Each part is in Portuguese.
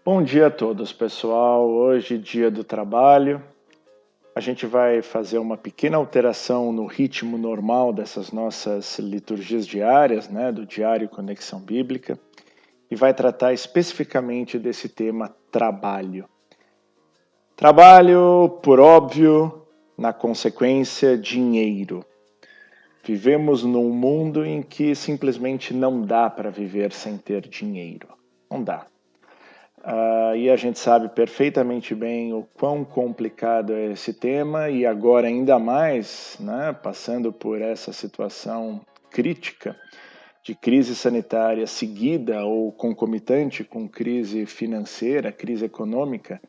Bom dia a todos, pessoal. Hoje, dia do trabalho. A gente vai fazer uma pequena alteração no ritmo normal dessas nossas liturgias diárias, né, do Diário Conexão Bíblica, e vai tratar especificamente desse tema trabalho. Trabalho, por óbvio, na consequência, dinheiro. Vivemos num mundo em que simplesmente não dá para viver sem ter dinheiro. Não dá. E a gente sabe perfeitamente bem o quão complicado é esse tema e agora ainda mais, né, passando por essa situação crítica de crise sanitária seguida ou concomitante com crise financeira, crise econômica.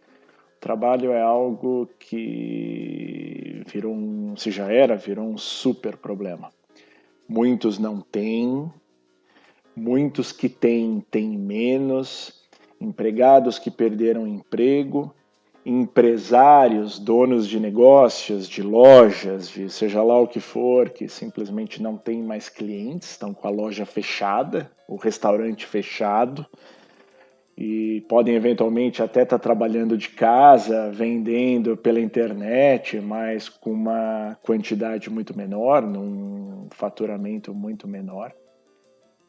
O trabalho é algo que virou um super problema. Muitos não têm, muitos que têm menos, empregados que perderam emprego, empresários, donos de negócios, de lojas, de seja lá o que for, que simplesmente não tem mais clientes, estão com a loja fechada, o restaurante fechado, e podem eventualmente até estar trabalhando de casa, vendendo pela internet, mas com uma quantidade muito menor, num faturamento muito menor.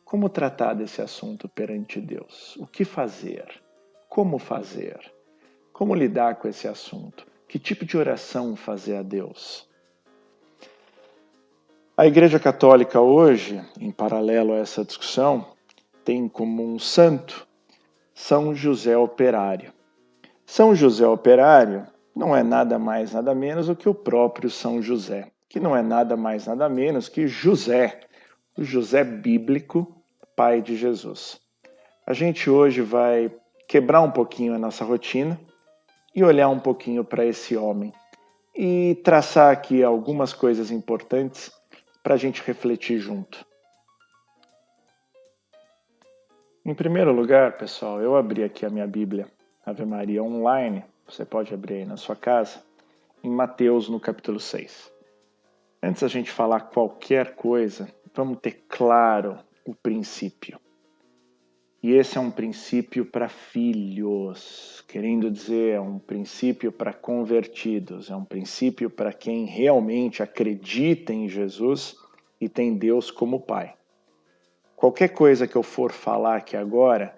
Como tratar desse assunto perante Deus? O que fazer? Como fazer? Como lidar com esse assunto? Que tipo de oração fazer a Deus? A Igreja Católica hoje, em paralelo a essa discussão, tem como um santo São José Operário. São José Operário não é nada mais, nada menos do que o próprio São José, que não é nada mais, nada menos que José, o José bíblico, pai de Jesus. A gente hoje vai quebrar um pouquinho a nossa rotina e olhar um pouquinho para esse homem e traçar aqui algumas coisas importantes para a gente refletir junto. Em primeiro lugar, pessoal, eu abri aqui a minha Bíblia, Ave Maria Online, você pode abrir aí na sua casa, em Mateus no capítulo 6. Antes da gente falar qualquer coisa, vamos ter claro o princípio. E esse é um princípio para filhos, querendo dizer, é um princípio para convertidos, é um princípio para quem realmente acredita em Jesus e tem Deus como Pai. Qualquer coisa que eu for falar aqui agora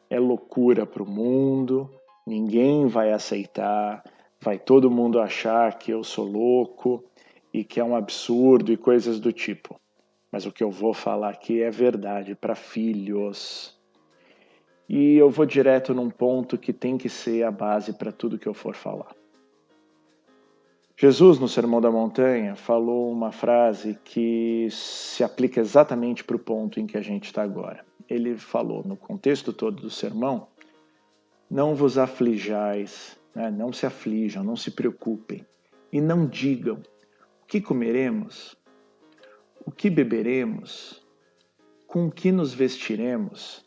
é loucura para o mundo, ninguém vai aceitar, vai todo mundo achar que eu sou louco e que é um absurdo e coisas do tipo. Mas o que eu vou falar aqui é verdade para filhos. E eu vou direto num ponto que tem que ser a base para tudo que eu for falar. Jesus, no Sermão da Montanha, falou uma frase que se aplica exatamente para o ponto em que a gente está agora. Ele falou, no contexto todo do sermão, não vos aflijais, né? Não se aflijam, não se preocupem, e não digam o que comeremos, o que beberemos, com o que nos vestiremos.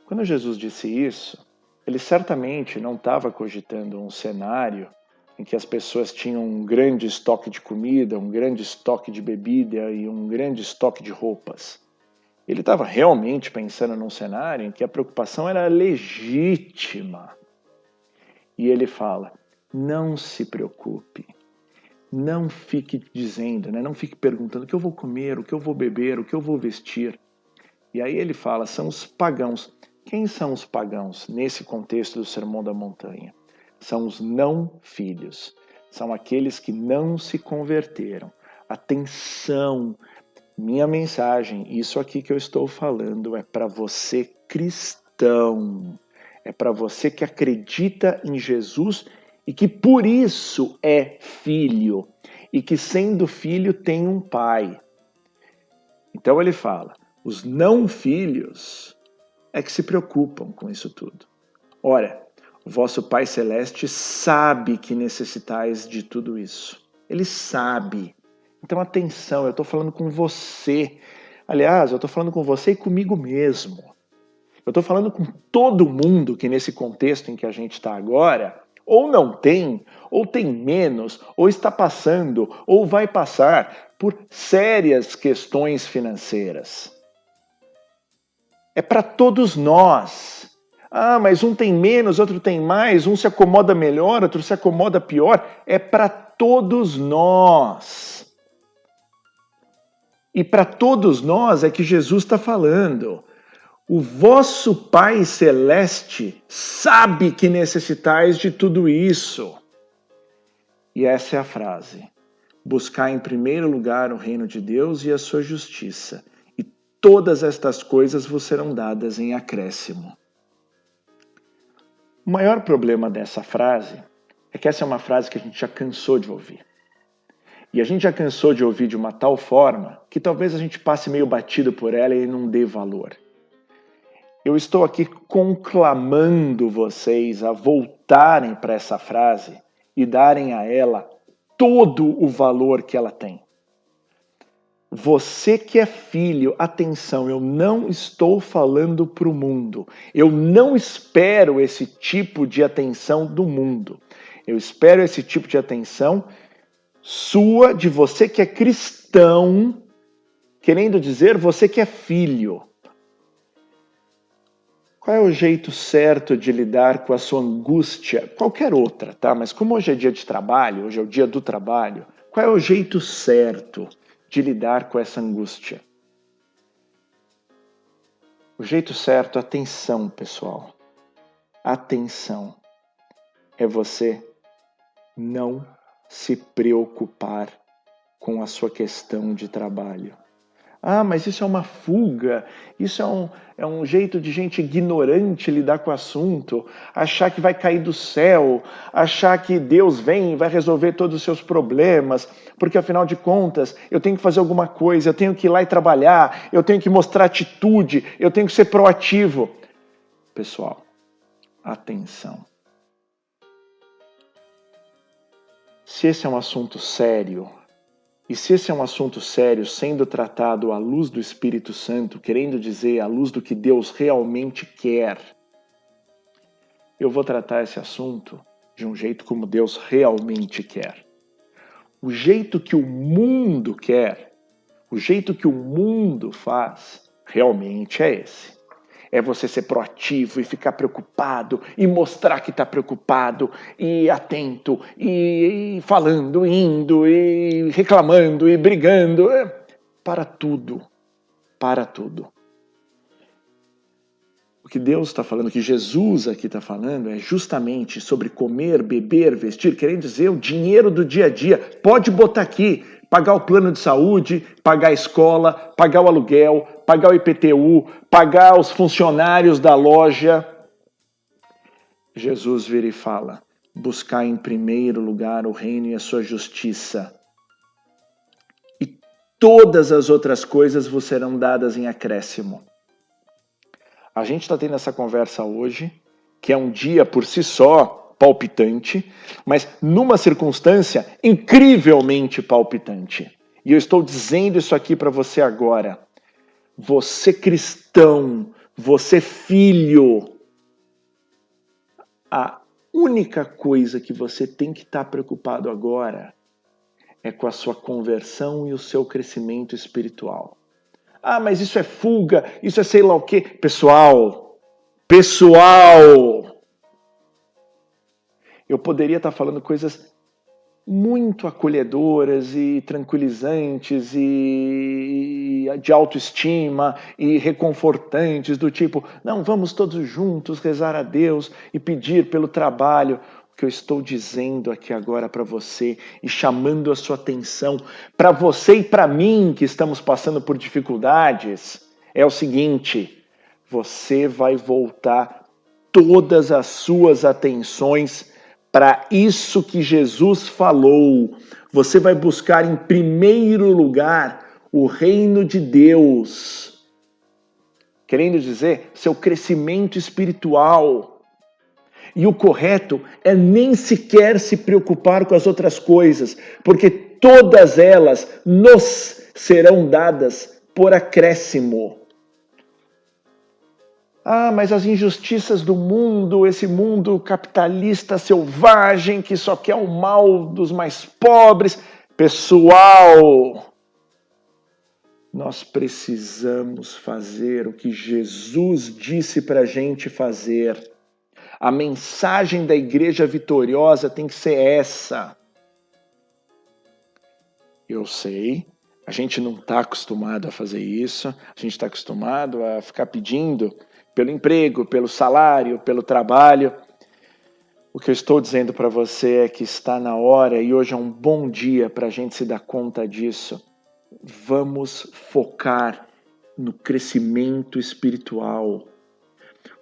Quando Jesus disse isso, ele certamente não estava cogitando um cenário em que as pessoas tinham um grande estoque de comida, um grande estoque de bebida e um grande estoque de roupas. Ele estava realmente pensando num cenário em que a preocupação era legítima. E ele fala, não se preocupe, não fique dizendo, né? Não fique perguntando o que eu vou comer, o que eu vou beber, o que eu vou vestir. E aí ele fala, são os pagãos. Quem são os pagãos nesse contexto do Sermão da Montanha? São os não filhos. São aqueles que não se converteram. Atenção! Minha mensagem, isso aqui que eu estou falando é para você cristão. É para você que acredita em Jesus e que por isso é filho. E que sendo filho tem um pai. Então ele fala, os não filhos é que se preocupam com isso tudo. Ora, o vosso Pai Celeste sabe que necessitais de tudo isso. Ele sabe. Então atenção, eu estou falando com você. Aliás, eu estou falando com você e comigo mesmo. Eu estou falando com todo mundo que nesse contexto em que a gente está agora, ou não tem, ou tem menos, ou está passando, ou vai passar por sérias questões financeiras. É para todos nós. Ah, mas um tem menos, outro tem mais, um se acomoda melhor, outro se acomoda pior. É para todos nós. E para todos nós é que Jesus está falando. O vosso Pai Celeste sabe que necessitais de tudo isso. E essa é a frase. Buscar em primeiro lugar o reino de Deus e a sua justiça, e todas estas coisas vos serão dadas em acréscimo. O maior problema dessa frase é que essa é uma frase que a gente já cansou de ouvir. E a gente já cansou de ouvir de uma tal forma que talvez a gente passe meio batido por ela e não dê valor. Eu estou aqui conclamando vocês a voltarem para essa frase e darem a ela todo o valor que ela tem. Você que é filho, atenção, eu não estou falando para o mundo. Eu não espero esse tipo de atenção do mundo. Eu espero esse tipo de atenção sua, de você que é cristão, querendo dizer você que é filho. Qual é o jeito certo de lidar com a sua angústia? Qualquer outra, tá? Mas como hoje é dia de trabalho, hoje é o dia do trabalho, qual é o jeito certo de lidar com essa angústia? O jeito certo, atenção, pessoal. Atenção. É você não se preocupar com a sua questão de trabalho. Ah, mas isso é uma fuga, isso é um jeito de gente ignorante lidar com o assunto, achar que vai cair do céu, achar que Deus vem e vai resolver todos os seus problemas, porque afinal de contas eu tenho que fazer alguma coisa, eu tenho que ir lá e trabalhar, eu tenho que mostrar atitude, eu tenho que ser proativo. Pessoal, atenção. Se esse é um assunto sério, e se esse é um assunto sério sendo tratado à luz do Espírito Santo, querendo dizer à luz do que Deus realmente quer, eu vou tratar esse assunto de um jeito como Deus realmente quer. O jeito que o mundo quer, o jeito que o mundo faz, realmente é esse. É você ser proativo e ficar preocupado e mostrar que está preocupado e atento e falando, indo e reclamando e brigando. Para tudo. Para tudo. O que Deus está falando, o que Jesus aqui está falando é justamente sobre comer, beber, vestir, querendo dizer o dinheiro do dia a dia. Pode botar aqui, pagar o plano de saúde, pagar a escola, pagar o aluguel, pagar o IPTU, pagar os funcionários da loja. Jesus vira e fala, buscar em primeiro lugar o reino e a sua justiça. E todas as outras coisas vos serão dadas em acréscimo. A gente está tendo essa conversa hoje, que é um dia por si só palpitante, mas numa circunstância incrivelmente palpitante. E eu estou dizendo isso aqui para você agora. Você cristão, você filho, a única coisa que você tem que estar preocupado agora é com a sua conversão e o seu crescimento espiritual. Ah, mas isso é fuga, isso é sei lá o quê. Pessoal, eu poderia estar falando coisas muito acolhedoras e tranquilizantes e de autoestima e reconfortantes, do tipo, não, vamos todos juntos rezar a Deus e pedir pelo trabalho. O que eu estou dizendo aqui agora para você e chamando a sua atenção, para você e para mim que estamos passando por dificuldades, é o seguinte, você vai voltar todas as suas atenções para isso que Jesus falou. Você vai buscar em primeiro lugar o reino de Deus. Querendo dizer, seu crescimento espiritual. E o correto é nem sequer se preocupar com as outras coisas, porque todas elas nos serão dadas por acréscimo. Ah, mas as injustiças do mundo, esse mundo capitalista selvagem que só quer o mal dos mais pobres. Pessoal, Nós precisamos fazer o que Jesus disse para a gente fazer. A mensagem da igreja vitoriosa tem que ser essa. Eu sei, a gente não está acostumado a fazer isso, a gente está acostumado a ficar pedindo pelo emprego, pelo salário, pelo trabalho. O que eu estou dizendo para você é que está na hora, e hoje é um bom dia para a gente se dar conta disso. Vamos focar no crescimento espiritual.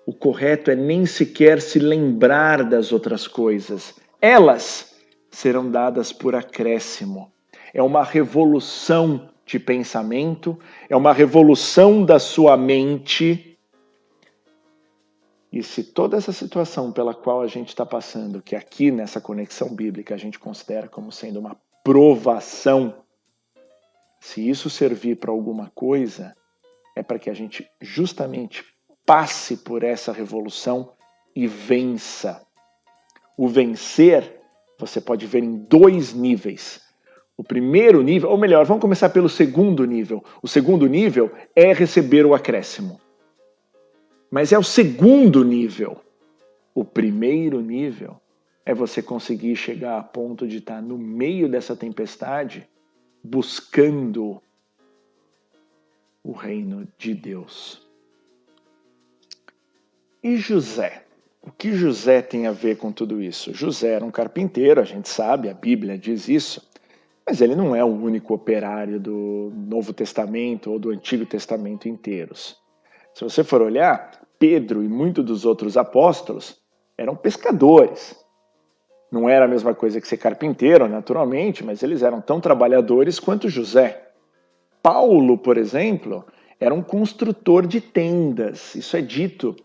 O correto é nem sequer se lembrar das outras coisas. Elas serão dadas por acréscimo. É uma revolução de pensamento, é uma revolução da sua mente. E se toda essa situação pela qual a gente está passando, que aqui nessa conexão bíblica a gente considera como sendo uma provação, se isso servir para alguma coisa, é para que a gente justamente passe por essa revolução e vença. O vencer, você pode ver em 2 níveis. O primeiro nível, ou melhor, vamos começar pelo segundo nível. O segundo nível é receber o acréscimo. Mas é o segundo nível. O primeiro nível é você conseguir chegar a ponto de estar no meio dessa tempestade buscando o reino de Deus. E José? O que José tem a ver com tudo isso? José era um carpinteiro, a gente sabe, a Bíblia diz isso, mas ele não é o único operário do Novo Testamento ou do Antigo Testamento inteiros. Se você for olhar, Pedro e muitos dos outros apóstolos eram pescadores. Não era a mesma coisa que ser carpinteiro, naturalmente, mas eles eram tão trabalhadores quanto José. Paulo, por exemplo, era um construtor de tendas. Isso é dito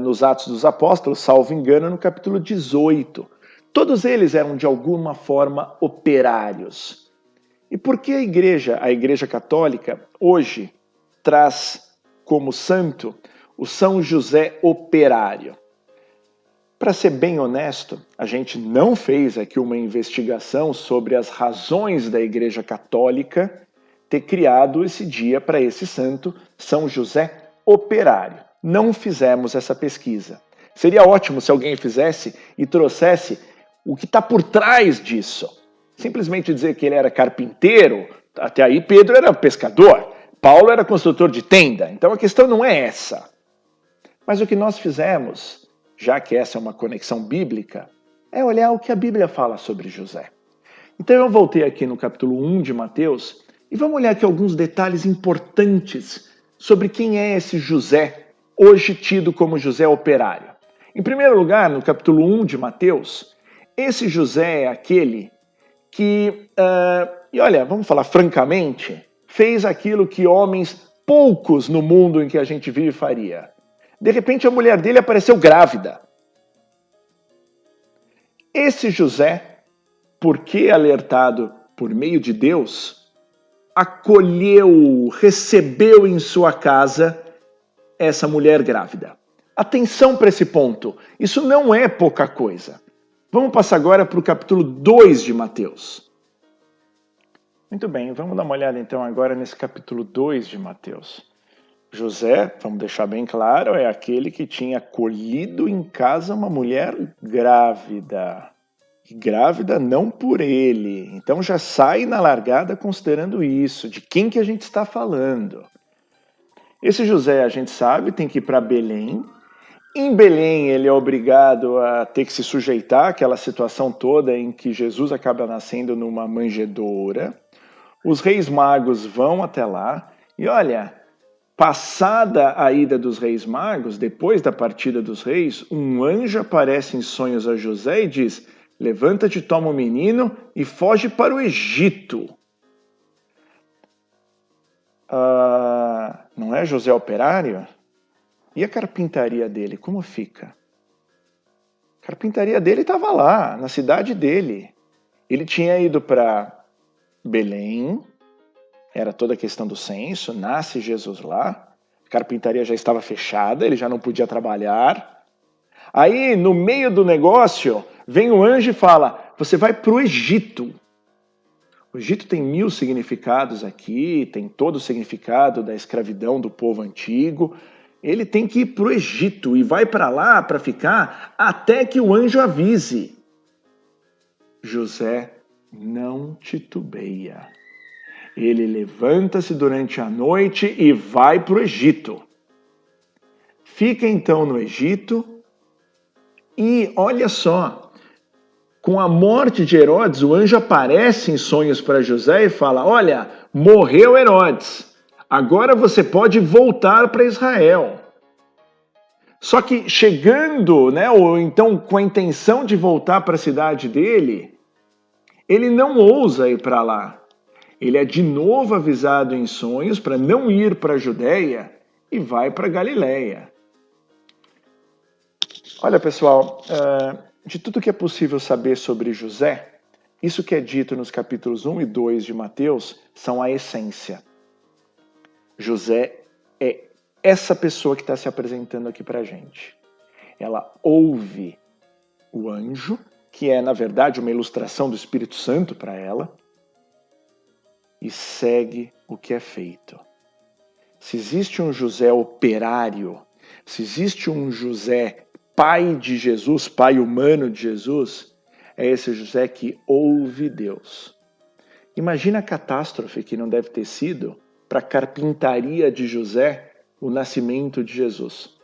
nos Atos dos Apóstolos, salvo engano, no capítulo 18. Todos eles eram, de alguma forma, operários. E por que a Igreja Católica, hoje, traz como santo o São José operário? Para ser bem honesto, a gente não fez aqui uma investigação sobre as razões da Igreja Católica ter criado esse dia para esse santo, São José operário. Não fizemos essa pesquisa. Seria ótimo se alguém fizesse e trouxesse o que está por trás disso. Simplesmente dizer que ele era carpinteiro, até aí Pedro era pescador, Paulo era construtor de tenda. Então a questão não é essa. Mas o que nós fizemos, já que essa é uma conexão bíblica, é olhar o que a Bíblia fala sobre José. Então eu voltei aqui no capítulo 1 de Mateus e vamos olhar aqui alguns detalhes importantes sobre quem é esse José, hoje tido como José operário. Em primeiro lugar, no capítulo 1 de Mateus, esse José é aquele que, e olha, vamos falar francamente, fez aquilo que homens poucos no mundo em que a gente vive faria. De repente a mulher dele apareceu grávida. Esse José, porque alertado por meio de Deus, acolheu, recebeu em sua casa essa mulher grávida. Atenção para esse ponto, isso não é pouca coisa. Vamos passar agora para o capítulo 2 de Mateus. Muito bem, vamos dar uma olhada então agora nesse capítulo 2 de Mateus. José, vamos deixar bem claro, é aquele que tinha acolhido em casa uma mulher grávida. E grávida não por ele. Então já sai na largada considerando isso, de quem que a gente está falando. Esse José, a gente sabe, tem que ir para Belém. Em Belém, ele é obrigado a ter que se sujeitar àquela situação toda em que Jesus acaba nascendo numa manjedoura. Os reis magos vão até lá e olha, passada a ida dos reis magos, depois da partida dos reis, um anjo aparece em sonhos a José e diz: levanta-te, toma o menino e foge para o Egito. Não é José operário? E a carpintaria dele, como fica? A carpintaria dele estava lá, na cidade dele. Ele tinha ido para Belém, era toda a questão do censo, nasce Jesus lá, a carpintaria já estava fechada, ele já não podia trabalhar. Aí, no meio do negócio, vem o anjo e fala: você vai para o Egito. O Egito tem 1000 significados aqui, tem todo o significado da escravidão do povo antigo. Ele tem que ir para o Egito e vai para lá para ficar até que o anjo avise. José não titubeia. Ele levanta-se durante a noite e vai para o Egito. Fica então no Egito e olha só, com a morte de Herodes, o anjo aparece em sonhos para José e fala: olha, morreu Herodes, agora você pode voltar para Israel. Só que chegando, né, ou então com a intenção de voltar para a cidade dele, ele não ousa ir para lá. Ele é de novo avisado em sonhos para não ir para a Judéia e vai para Galiléia. Olha, pessoal, de tudo que é possível saber sobre José, isso que é dito nos capítulos 1 e 2 de Mateus são a essência. José é essa pessoa que está se apresentando aqui para a gente. Ela ouve o anjo, que é, na verdade, uma ilustração do Espírito Santo para ela, e segue o que é feito. Se existe um José operário, se existe um José pai de Jesus, pai humano de Jesus, é esse José que ouve Deus. Imagina a catástrofe que não deve ter sido para a carpintaria de José o nascimento de Jesus.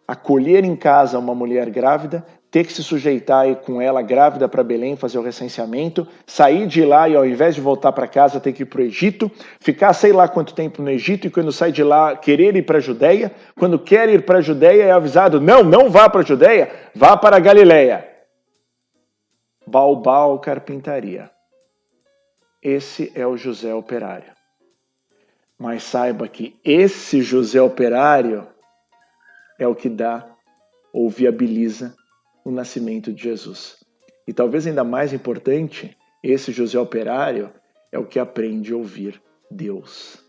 Acolher em casa uma mulher grávida, ter que se sujeitar e com ela grávida para Belém fazer o recenseamento, sair de lá e ao invés de voltar para casa ter que ir para o Egito, ficar sei lá quanto tempo no Egito e quando sai de lá querer ir para a Judéia, quando quer ir para a Judéia é avisado, não vá para a Judéia, vá para a Galiléia. Baubau carpintaria. Esse é o José operário. Mas saiba que esse José operário é o que dá ou viabiliza o nascimento de Jesus. E talvez ainda mais importante, esse José operário é o que aprende a ouvir Deus.